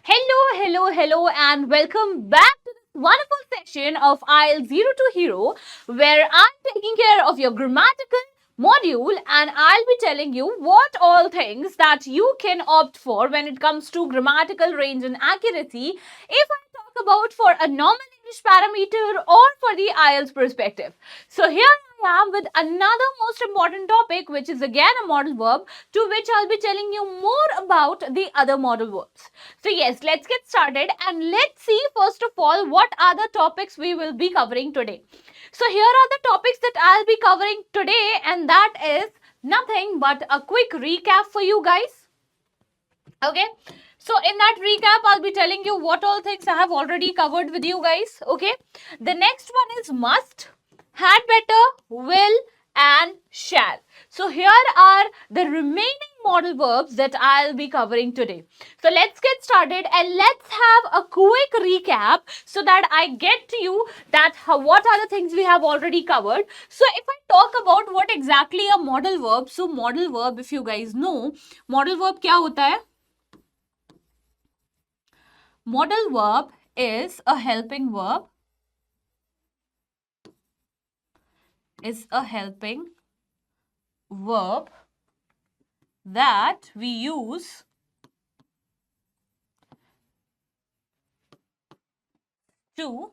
Hello, and welcome back to this wonderful session of IELTS Zero to Hero, where I'm taking care of your grammatical module and I'll be telling you what all things that you can opt for when it comes to grammatical range and accuracy if I talk about for a normal English parameter or for the IELTS perspective. So here I am with another most important topic, which is again a modal verb, to which I'll be telling you more about the other modal verbs. So yes, let's get started and let's see first of all what are the topics we will be covering today. So here are the topics that I'll be covering today, and that is nothing but a quick recap for you guys. Okay. So in that recap, I'll be telling you what all things I have already covered with you guys. Okay. The next one is must, had better, will, and shall. So here are the remaining modal verbs that I'll be covering today. So let's get started and let's have a quick recap so that I get to you that what are the things we have already covered. So if I talk about what exactly a modal verb, so modal verb, if you guys know, modal verb क्या होता है? Modal verb is a helping verb. Is a helping verb that we use to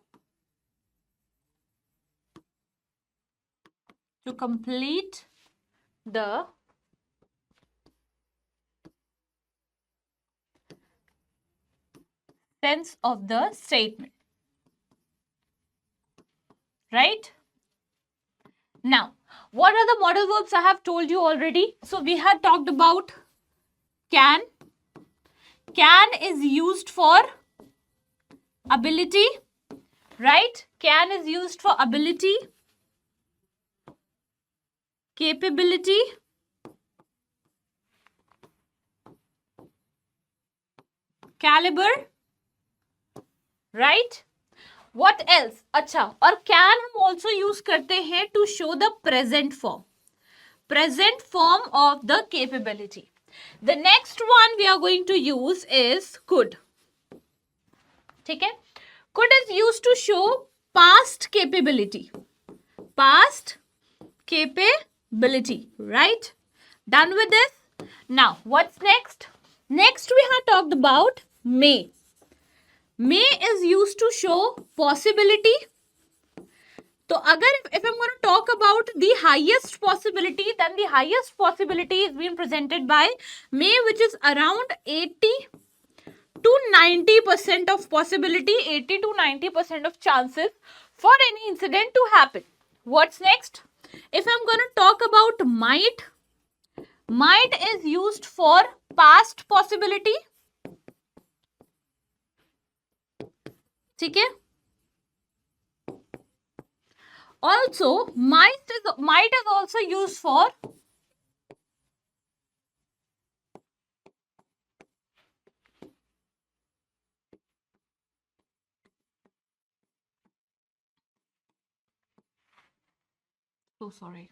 complete the sense of the statement. Right? Now, what are the modal verbs I have told you already? So we had talked about can. Can is used for ability, right? Can is used for ability, capability, caliber, right? What else? अच्छा, और can हम also use करते हैं to show the present form of the capability. The next one we are going to use is could. ठीक है? Could is used to show past capability. Past capability, right? Done with this? Now, what's next? Next we have talked about may. May is used to show possibility. So, if I'm going to talk about the highest possibility, then the highest possibility is being presented by may, which is around 80 to 90% of possibility, 80 to 90% of chances for any incident to happen. What's next? If I'm going to talk about might is used for past possibility. ठीक है? Also, might is also used for so sorry.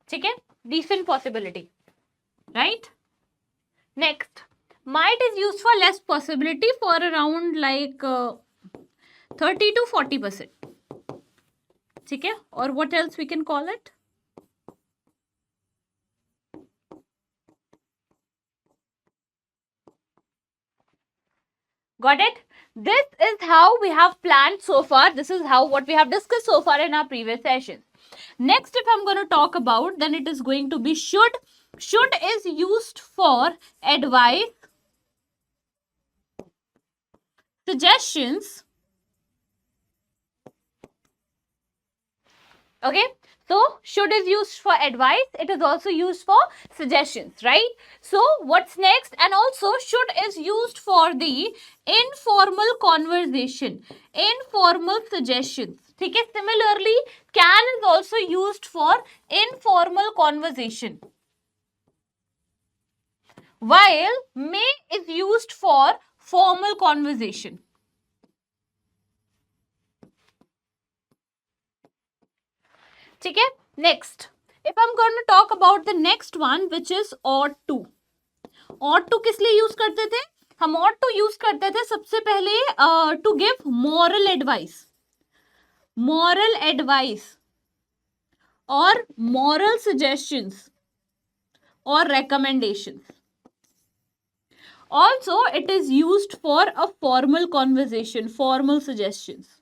ठीक है? Decent possibility, right? Next, might is used for less possibility for around like 30 to 40%. ठीक है? Or what else we can call it? Got it? This is how we have planned so far. This is how what we have discussed so far in our previous sessions. Next, if I'm going to talk about, then it is going to be should. Should is used for advice, suggestions. Okay. So, should is used for advice. It is also used for suggestions, right? So, what's next? And also, should is used for the informal conversation, informal suggestions. ठीक है? Similarly, can is also used for informal conversation, while may is used for formal conversation. ठीक है. Next, if I'm going to talk about the next one which is ought to. ought to किस लिए use करते थे? हम ought to use करते थे सबसे पहले to give moral advice, moral advice or moral suggestions or recommendations. Also, it is used for a formal conversation, formal suggestions.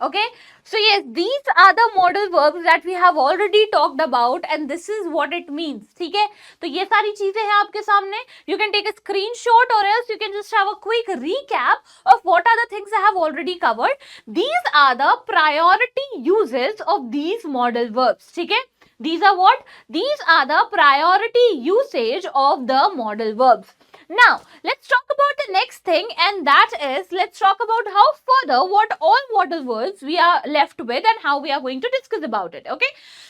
Okay, so yes, these are the modal verbs that we have already talked about and this is what it means. ठीक है, तो ये सारी चीजें हैं आपके सामने. You can take a screenshot or else you can just have a quick recap of what are the things I have already covered. These are the priority uses of these modal verbs. ठीक है, these are what? These are the priority usage of the modal verbs. Now, let's talk about the next thing and that is, let's talk about how further what all modal verbs we are left with and how we are going to discuss about it. Okay.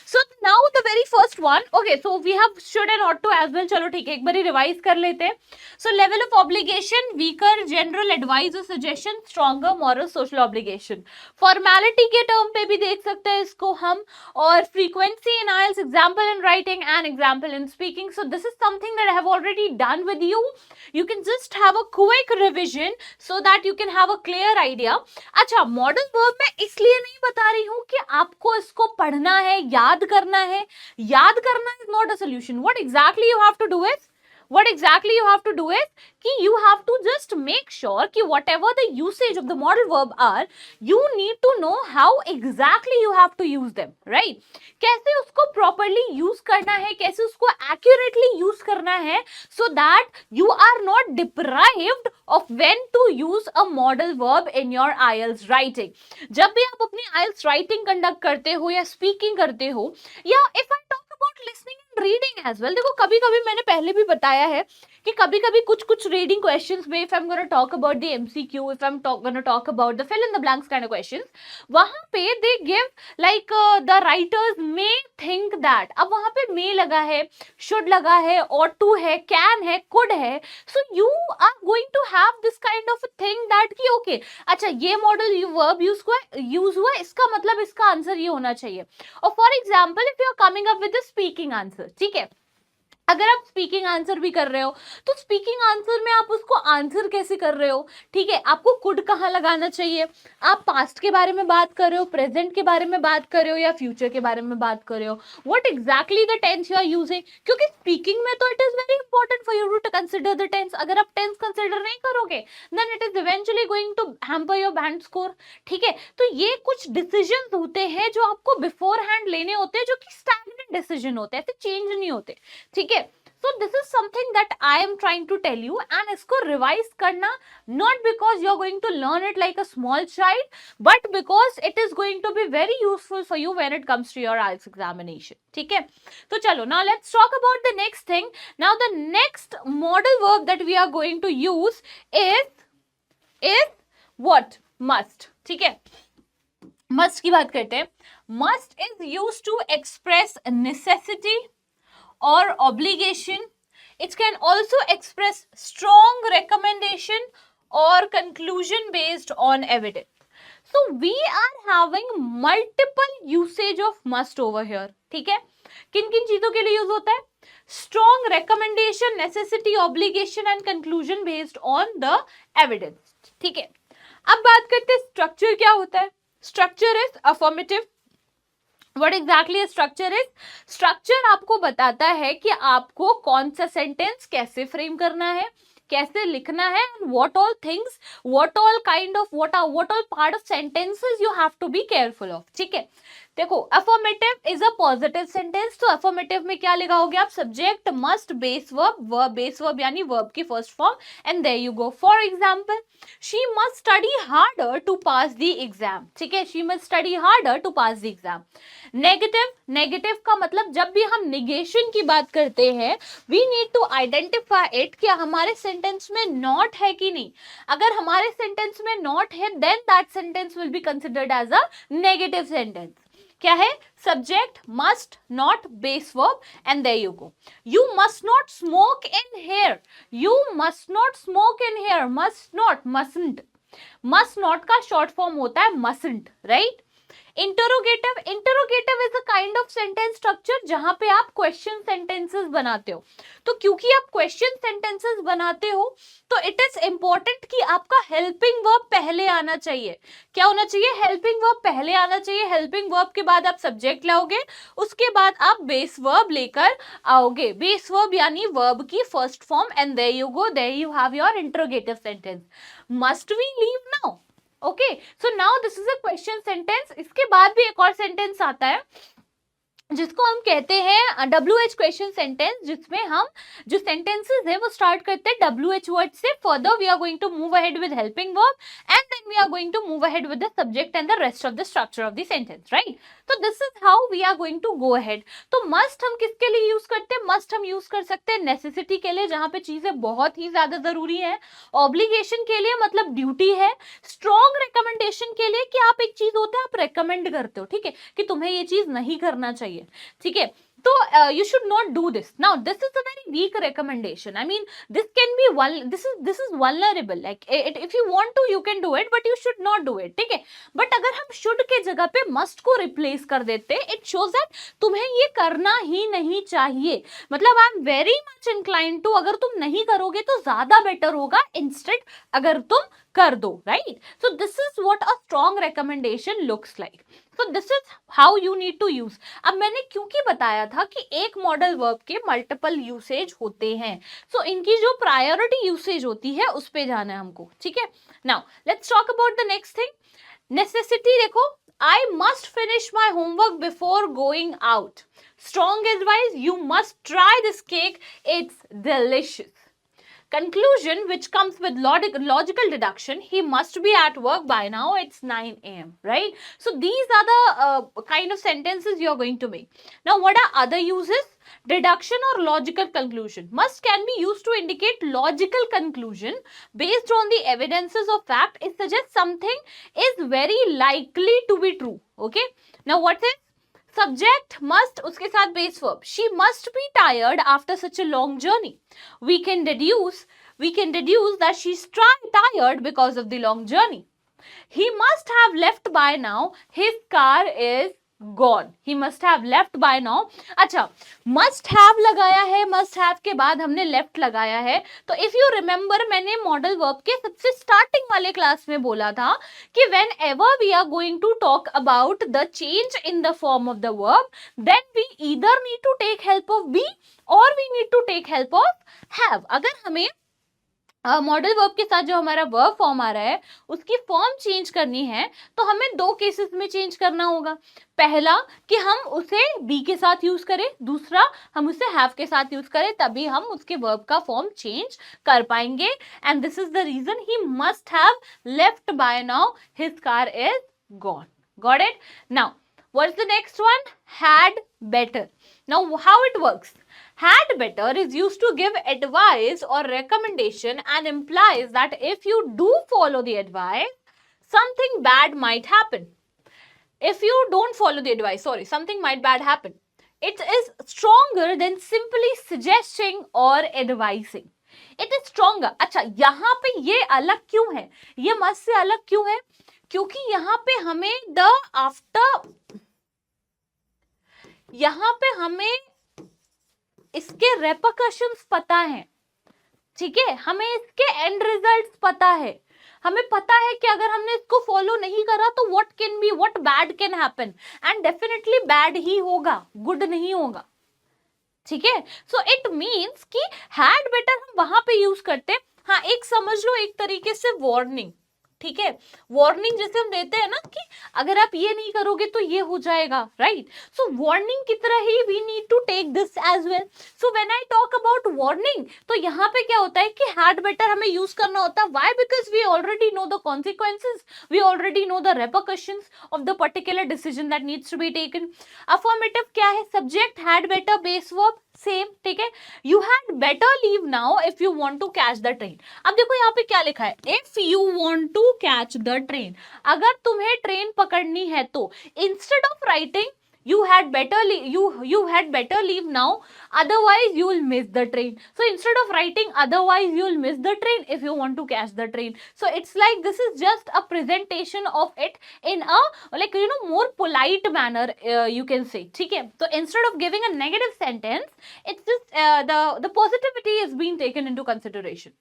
So, now the very first one, okay, so we have should and ought to as well. चलो ठीक है, एक बारी revise कर लेते हैं. So, level of obligation, weaker, general, advice or suggestion, stronger, moral, social obligation. Formality के term पे भी देख सकते हैं इसको हम, और frequency in IELTS, example in writing and example in speaking. So, this is something that I have already done with you. You can just have a quick revision so that you can have a clear idea. अच्छा, modal verb मैं इसलिए नहीं बता रही हूँ कि आपको इसको पढ़ना है, याद करना है. याद करना is not a solution. What exactly you have to do is, कि you have to just make sure कि whatever the usage of the modal verb are, you need to know how exactly you have to use them, right? कैसे उसको properly use करना है, कैसे उसको accurately use करना है, so that you are not deprived of when to use a modal verb in your IELTS writing. जब भी आप अपनी IELTS writing conduct करते हो या speaking करते हो, या if I talk about listening and reading as well, देखो कभी कभी मैंने पहले भी बताया है कि कभी कभी कुछ रीडिंग क्वेश्चंस में, if I'm going to talk about the MCQ, if I'm going to talk about the fill in the blanks kind of questions, वहां पे they give like the writers may think that, अब वहां पे may लगा है, should लगा है, ought to है, can है, could है, so you are going to have this kind of a thing that कि okay, अच्छा ये मॉडल वर्ब यूज हुआ, इसका मतलब इसका आंसर ये होना चाहिए. और for example if you are coming up with speaking answer, ठीक है, अगर आप स्पीकिंग आंसर भी कर रहे हो तो स्पीकिंग आंसर में आप उसको आंसर कैसे कर रहे हो, ठीक है, आपको कुड कहाँ लगाना चाहिए, आप पास्ट के बारे में बात कर रहे हो, प्रेजेंट के बारे में बात कर रहे हो या फ्यूचर के बारे में बात कर रहे हो, what exactly the tense you are using, क्योंकि स्पीकिंग में तो it is very important for you to consider the tense. अगर आप टेंस कंसिडर नहीं करोगे then it is eventually going to hamper your band score. ठीक है, तो ये कुछ डिसीजंस होते हैं जो आपको बिफोर हैंड लेने होते हैं, जो कि स्टैंडर्ड डिसीजन होते हैं, ऐसे चेंज नहीं होते. ठीक है, so this is something that I am trying to tell you and इसको revise करना, not because you are going to learn it like a small child, but because it is going to be very useful for you when it comes to your IELTS examination. ठीक है, तो चलो, now let's talk about the next thing. Now the next modal verb that we are going to use is what? Must. ठीक है, must की बात करते हैं. Must is used to express necessity or obligation. It can also express strong recommendation or conclusion based on evidence. So we are having multiple usage of must over here. ठीक है, किन किन चीजों के लिए यूज होता है? Strong recommendation, necessity, obligation and conclusion based on the evidence. ठीक है, अब बात करते हैं स्ट्रक्चर क्या होता है. Structure is affirmative. What exactly a structure is? Structure आपको बताता है कि आपको कौन सा सेंटेंस कैसे फ्रेम करना है, कैसे लिखना है, and what all things, what all part of sentences you have to be careful of. ठीक है, देखो affirmative is a positive sentence, तो अफर्मेटिव में क्या लिखाओगे आप? Subject must base verb, base verb यानी वर्ब की first form, and there you go. For example, she must study harder to pass the exam. ठीक है, she must study harder to pass the exam. Negative का मतलब जब भी हम negation की बात करते हैं, we need to identify it, क्या हमारे सेंटेंस में नॉट है कि नहीं. अगर हमारे सेंटेंस में नॉट है then that sentence will be considered as a negative sentence. क्या है? Subject must not base verb and there you go. You must not smoke in here. You must not smoke in here. Must not, mustn't. Must not का short form होता है mustn't, right? Interrogative is a kind of sentence structure जहां पे आप question sentences बनाते हो। तो क्योंकि आप क्वेश्चन सेंटेंसेस बनाते हो तो इट इज इंपॉर्टेंट कि आपका हेल्पिंग वर्ब पहले आना चाहिए। क्या होना चाहिए? हेल्पिंग वर्ब पहले आना चाहिए। हेल्पिंग वर्ब के बाद आप सब्जेक्ट लाओगे, उसके बाद आप बेस वर्ब लेकर आओगे। बेस वर्ब यानी वर्ब की first form, and there you go, there you have your interrogative sentence. Must we leave now? Okay, so now this is a question sentence. इसके बाद भी एक और सेंटेंस आता है जिसको हम कहते हैं WH क्वेश्चन सेंटेंस, जिसमें हम जो सेंटेंसेस है वो स्टार्ट करते हैं WH वर्ड से। Further we are going to move ahead with helping verb and then we are going to move ahead with the subject and the rest of the structure of the sentence, right? तो this is how we are going to go ahead. तो must हम किसके लिए use करते हैं? Must हम use कर सकते हैं नेसेसिटी के लिए, जहां पे चीजें बहुत ही ज्यादा जरूरी है। ऑब्लिगेशन के लिए मतलब ड्यूटी है। स्ट्रॉन्ग रिकमेंडेशन के लिए कि आप एक चीज होता है आप रेकमेंड करते हो, ठीक है, कि तुम्हें ये चीज नहीं करना चाहिए, ठीक है। तो you should not do this. Now this is a very weak recommendation. I mean, this can be this is vulnerable. Like if you want to you can do it, but you should not do it, ठीक है। But अगर हम should के जगह पे must को replace कर देते, it shows that तुम्हें ये करना ही नहीं चाहिए। मतलब I am very much inclined to, अगर तुम नहीं करोगे तो ज्यादा बेटर होगा, इंस्टेड अगर तुम कर दो, right? So this is what a strong recommendation looks like. So this is how you need to use. अब मैंने क्योंकि बताया था कि एक मॉडल वर्ब के मल्टीपल यूसेज होते हैं, सो इनकी जो प्रायोरिटी यूसेज होती है उस पे जाना है हमको, ठीक है। Now let's talk about the next thing, necessity. देखो, I must finish my homework before going out. Strong advice, you must try this cake, it's delicious. Conclusion, which comes with logical deduction, he must be at work by now, it's 9 a.m, right? So these are the kind of sentences you are going to make. Now what are other uses? Deduction or logical conclusion. Must can be used to indicate logical conclusion based on the evidences of fact. It suggests something is very likely to be true, okay? Now what is subject must, उसके साथ base verb, she must be tired after such a long journey. We can deduce that she's tired because of the long journey. He must have left by now, his car is gone. He must have left by now. अच्छा, must have लगाया है, must have के बाद हमने left लगाया है। तो if you remember, मैंने model verb के सबसे starting वाले क्लास में बोला था कि whenever we are going to talk about the change in the form of the verb, then we either need to take help of be or we need to take help of have. अगर हमें model verb के साथ जो हमारा verb form आ रहा है उसकी form change करनी है तो हमें दो केसेस में चेंज करना होगा। पहला कि हम उसे बी के साथ यूज करें, दूसरा हम उसे हैव के साथ यूज करें, तभी हम उसके वर्ब का फॉर्म चेंज कर पाएंगे। And this is the reason he must have left by now, his car is gone. Got it? Now what is the next one? Had better. Now how it works? Had better is used to give advice or recommendation and implies that if you do follow the advice, something bad might happen. If you don't follow the advice, something might bad happen. It is stronger than simply suggesting or advising. It is stronger. अच्छा, यहाँ पे ये अलग क्यों है? ये must say अलग क्यों है? क्योंकि यहाँ पे हमें यहाँ पे हमें इसके रेपरकशंस पता है, ठीक है, हमें इसके एंड रिजल्ट्स पता है। हमें पता है कि अगर हमने इसको फॉलो नहीं करा तो what bad can happen, and definitely bad ही होगा, गुड नहीं होगा, ठीक है। सो इट मींस कि हैड बेटर हम वहां पे यूज करते हैं। हाँ, एक समझ लो एक तरीके से वार्निंग, ठीक है। वार्निंग जैसे हम देते हैं ना कि अगर आप ये नहीं करोगे तो ये हो जाएगा, राइट? सो वार्निंग की तरह ही we need to take this as well. So when I talk about warning, तो यहाँ पे क्या होता है कि हैड बेटर हमें यूज करना होता है। Why? Because we already know the consequences, we already know the repercussions of the particular decision that needs to be taken. Affirmative क्या है? Subject, had better, base verb, same, ठीक है। You had better leave now if you want to catch the train. अब देखो यहाँ पे क्या लिखा है, if you want to catch the train, अगर तुम्हें ट्रेन पकड़नी है तो instead of writing You had better you had better leave now, otherwise you will miss the train. So instead of writing otherwise you will miss the train, if you want to catch the train, so it's like this is just a presentation of it in a, like, you know, more polite manner, you can say. ठीक है, so instead of giving a negative sentence, it's just the positivity is being taken into consideration.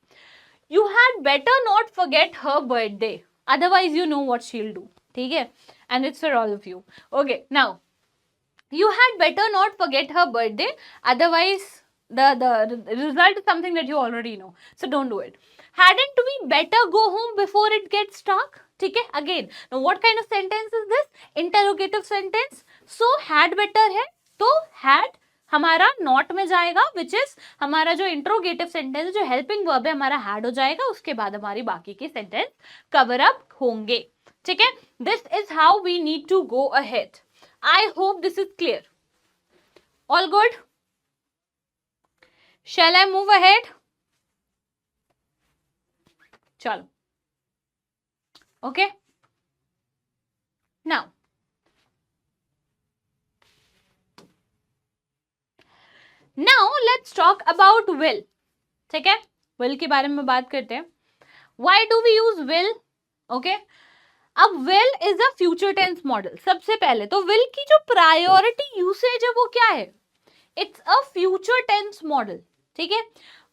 You had better not forget her birthday, otherwise you know what she'll do. ठीक है, and it's for all of you. Okay, now you had better not forget her birthday, otherwise the result is something that you already know, so don't do it. Hadn't we better go home before it gets dark? ठीक है, again, now what kind of sentence is this? Interrogative sentence. So had better है तो had हमारा not में जाएगा, which is हमारा जो interrogative sentence, जो हेल्पिंग वर्ब है हमारा हैड हो जाएगा, उसके बाद हमारी बाकी के सेंटेंस कवर अप होंगे. ठीक है, this is how we need to go ahead. I hope this is clear. All good? Shall I move ahead? चलो, okay. Now let's talk about will. ठीक है, विल के बारे में बात करते हैं. Why do we use will? Okay, अब will is a future tense modal. सबसे पहले तो विल की जो प्रायोरिटी यूसेज है वो क्या है? It's a future tense model. ठीक है,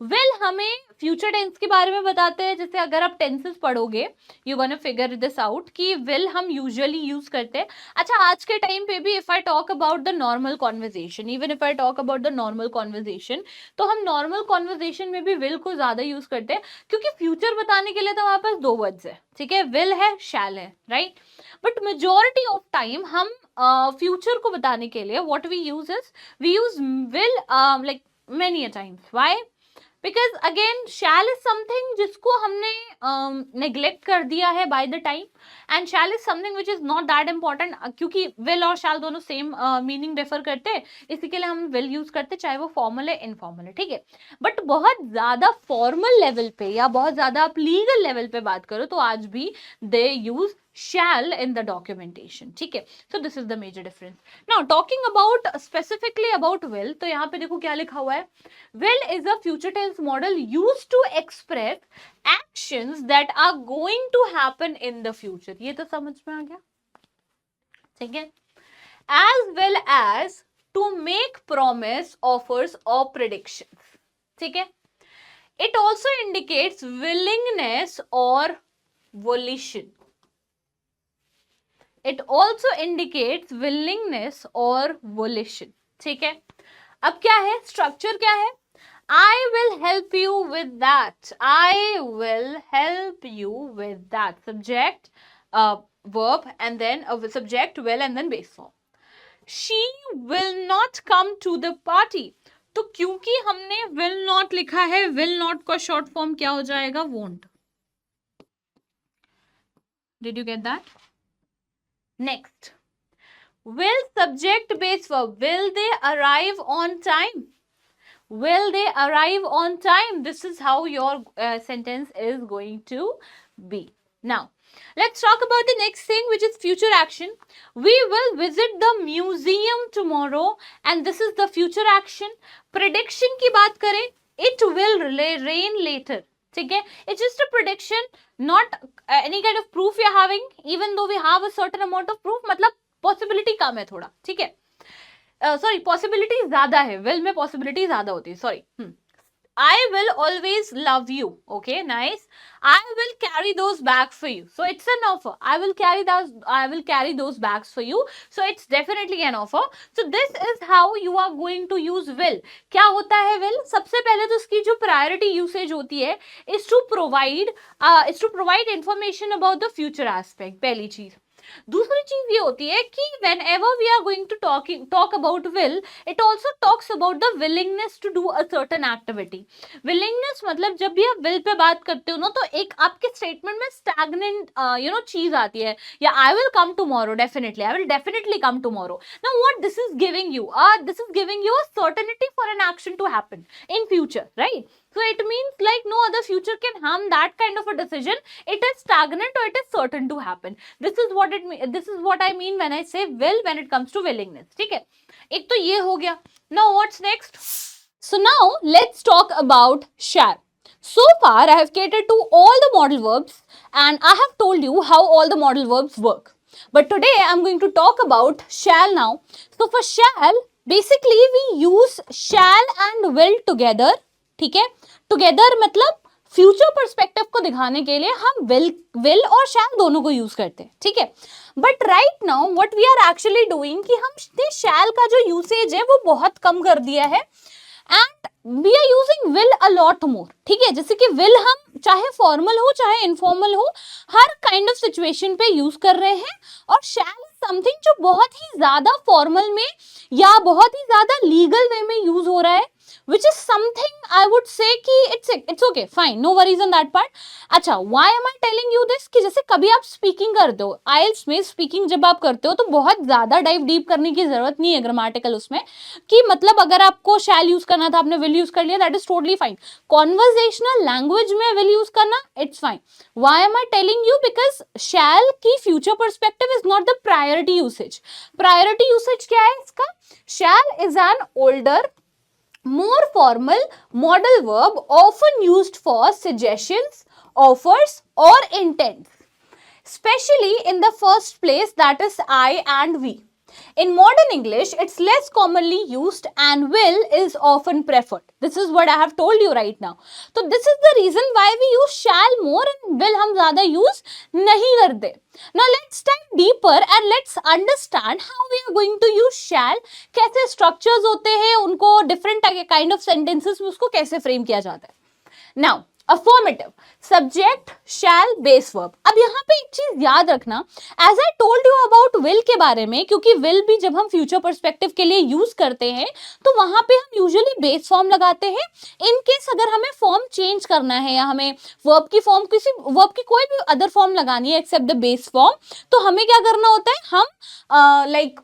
विल हमें फ्यूचर टेंस के बारे में बताते हैं. जैसे अगर आप टेंसेस पढ़ोगे, you gonna figure this out कि विल हम यूजुअली यूज करते हैं. अच्छा, आज के टाइम पे भी if I talk about the normal conversation, even if I talk about the normal conversation, तो हम नॉर्मल कॉन्वर्जेशन में भी विल को ज्यादा यूज करते हैं, क्योंकि फ्यूचर बताने के लिए तो हमारे पास दो वर्ड्स है. ठीक है, विल है, शैल है, right. But majority of time हम फ्यूचर को बताने के लिए what we use is, we use will like many a times. Why? Because again shall is something जिसको हमने neglect कर दिया है by the time, and shall is something which is not that important, क्योंकि will और shall दोनों same meaning differ करते हैं, इसी के लिए हम will use करते, चाहे वो formal है informal है. ठीक है, बट बहुत ज्यादा formal level पे या बहुत ज्यादा आप legal level पे बात करो तो आज भी they use shall in the documentation. ठीक है, so this is the major difference. Now talking about specifically about will, तो यहाँ पे देखो क्या लिखा हुआ है. Will is a future tense model used to express actions that are going to happen in the future. ये तो समझ में आ गया. ठीक है, as well as to make promise, offers or predictions. ठीक है, it also indicates willingness or volition. It also indicates willingness or volition. ठीक है, अब क्या है, स्ट्रक्चर क्या है? I will help you with that. I will help you with that. Subject, verb, and then subject, will, and then base form. She will not come to the party. तो क्योंकि हमने will not लिखा है, will not का short form क्या हो जाएगा? Won't. Did you get that? Next, will subject base verb. Will they arrive on time? Will they arrive on time? This is how your sentence is going to be. Now, let's talk about the next thing, which is future action. We will visit the museum tomorrow, and this is the future action. Prediction की बात करें, it will rain later. ठीक है, it's just a prediction, not any kind of proof we are having, even though we have a certain amount of proof. मतलब possibility कम है थोड़ा. ठीक है, सॉरी possibility ज्यादा है, will में possibility ज्यादा होती है. Sorry, I will always love you. Okay, nice. I will carry those bags for you. So it's an offer. I will carry those bags for you. So it's definitely an offer. So this is how you are going to use will. क्या होता है will? सबसे पहले तो उसकी जो priority usage होती है is to provide information about the future aspect. पहली चीज. दूसरी चीज ये होती है कि whenever we are going to talk about will, it also talks about the willingness to do a certain activity. willingness मतलब जब भी आप will पे बात करते हो ना, तो एक आपके स्टेटमेंट में stagnant चीज आती है, या I will come tomorrow, definitely I will definitely come tomorrow. Now what this is giving you? This is giving you a certainty for an action to happen in future, right? So it means like no other future can harm that kind of a decision. It is stagnant or it is certain to happen. This is what I mean when I say will when it comes to willingness. ठीक है, एक तो ये हो गया. Now what's next? So now let's talk about shall. So far I have catered to all the modal verbs and I have told you how all the modal verbs work. But today I am going to talk about shall now. So for shall, basically we use shall and will together. ठीक है, together मतलब future perspective को दिखाने के लिए हम will और shall दोनों को यूज करते हैं. ठीक है, but right now what we are actually doing कि हमने shall का जो यूसेज है वो बहुत कम कर दिया है and we are using will a lot more. ठीक है, जैसे कि विल हम चाहे फॉर्मल हो चाहे इनफॉर्मल हो हर काइंड ऑफ सिचुएशन पे यूज कर रहे हैं, और शैल इज समथिंग जो बहुत ही ज्यादा फॉर्मल में या बहुत ही ज्यादा लीगल वे में यूज हो रहा है, which is something I would say कि it's okay, fine, no worries on that part. अच्छा, why am I telling you this? कि जैसे कभी आप स्पीकिंग करते हो, IELTS में स्पीकिंग जब आप करते हो तो बहुत ज्यादा डाइव डीप करने की जरूरत नहीं है ग्रामेटिकल उसमें, कि मतलब अगर आपको शैल यूज करना था आपने विल यूज कर लिया, that is totally fine. Conversational language में विल यूज करना, it's fine. why am I telling you? because shall की future perspective is not the priority usage. Priority usage क्या है इसका? Shall is an older, more formal modal verb often used for suggestions, offers or intents, especially in the first place, that is I and we. In modern English, it's less commonly used and will is often preferred. This is what I have told you right now. So this is the reason why we use shall more and will हम ज़्यादा use नहीं करते. Now let's dive deeper and let's understand how we are going to use shall. कैसे structures होते हैं उनको different kind of sentences में उसको कैसे frame किया जाता है. Now affirmative, subject, shall, base verb. अब यहाँ पे एक चीज याद रखना, as I told you about will के बारे में, क्योंकि will भी जब हम फ्यूचर पर्सपेक्टिव के लिए यूज करते हैं तो वहां पे हम यूजुअली बेस फॉर्म लगाते हैं. इन केस अगर हमें फॉर्म चेंज करना है या हमें वर्ब की फॉर्म किसी वर्ब की कोई भी अदर फॉर्म लगानी है एक्सेप्ट द बेस फॉर्म, तो हमें क्या करना होता है, हम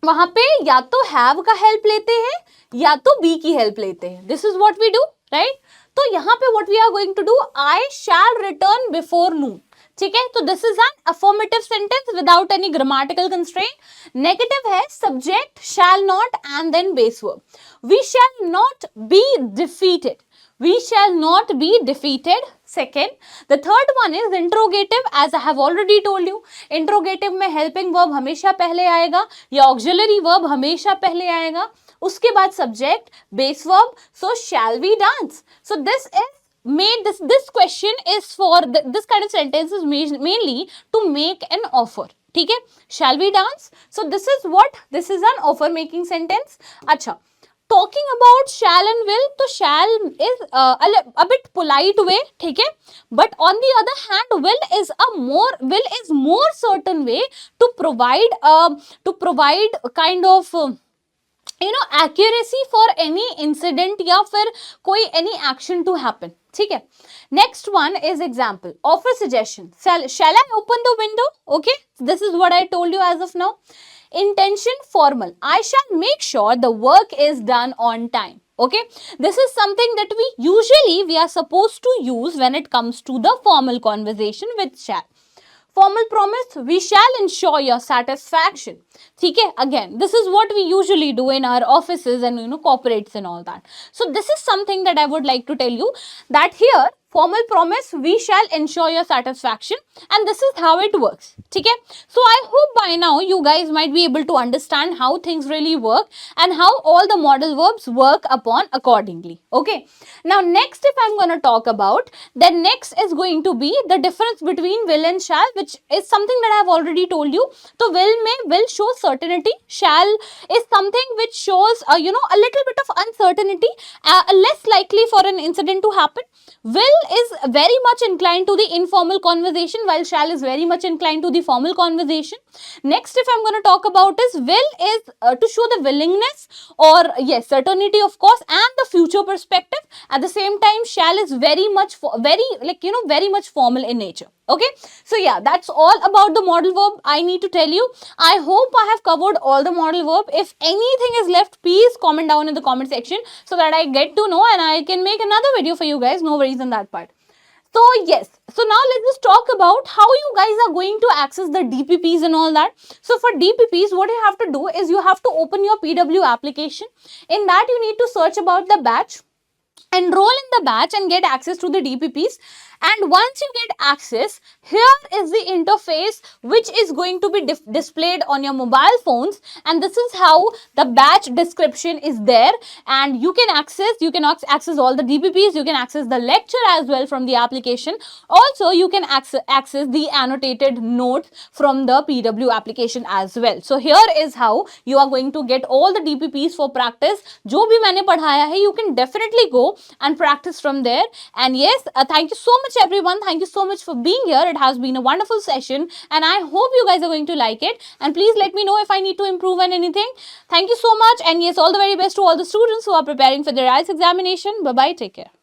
वहां पे या तो हैव का हेल्प लेते हैं या तो बी की हेल्प लेते हैं. This is what we do, right? तो यहाँ पे what we are going to do, I shall return before noon. ठीक है, तो this is an affirmative sentence without any grammatical constraint. Negative है subject shall not and then base verb. We shall not be defeated. We shall not be defeated. Second, the third one is interrogative. As I have already told you, interrogative में helping verb हमेशा पहले आएगा या auxiliary verb हमेशा पहले आएगा. उसके बाद subject, base verb. So shall we dance? So this is made. This question is for this kind of sentence is mainly to make an offer. ठीक है, shall we dance? So this is what? This is an offer making sentence. अच्छा, talking about shall and will, तो shall is a bit polite way, ठीक है, but on the other hand will is more certain way to provide kind of accuracy for any incident या फिर कोई any action to happen. ठीक है, next one is example, offer suggestion. Shall I open the window? Okay, this is what I told you as of now. Intention formal, I shall make sure the work is done on time. Okay, this is something that we are supposed to use when it comes to the formal conversation with shall. Formal promise, we shall ensure your satisfaction. ठीक है, again this is what we usually do in our offices and corporates and all that. So this is something that I would like to tell you, that here formal promise, we shall ensure your satisfaction, and this is how it works. ठीक है, so I hope by now you guys might be able to understand how things really work and how all the modal verbs work upon accordingly. Okay, now next if I'm going to talk about, then next is going to be the difference between will and shall, which is something that I have already told you. So will show certainty, shall is something which shows a little bit of uncertainty, less likely for an incident to happen. Will is very much inclined to the informal conversation, while shall is very much inclined to the formal conversation. Next, if I'm going to talk about is will is to show the willingness or yes, certainty of course, and the future perspective. At the same time, shall is very much very much formal in nature. Okay, so yeah, that's all about the modal verb I need to tell you. I hope I have covered all the modal verb. If anything is left, please comment down in the comment section so that I get to know and I can make another video for you guys. No worries on that part. So yes, so now let's just talk about how you guys are going to access the DPPs and all that. So for DPPs, what you have to do is you have to open your PW application. In that, you need to search about the batch, enroll in the batch and get access to the DPPs. And once you get access, here is the interface which is going to be displayed on your mobile phones, and this is how the batch description is there, and you can access all the DPPs. You can access the lecture as well from the application. Also, you can access the annotated notes from the PW application as well. So here is how you are going to get all the DPPs for practice. जो भी मैंने पढ़ाया है, you can definitely go and practice from there. And yes, thank you so much everyone. Thank you so much for being here. It has been a wonderful session and I hope you guys are going to like it. And please let me know if I need to improve on anything. Thank you so much. And yes, all the very best to all the students who are preparing for their IELTS examination. Bye bye. Take care.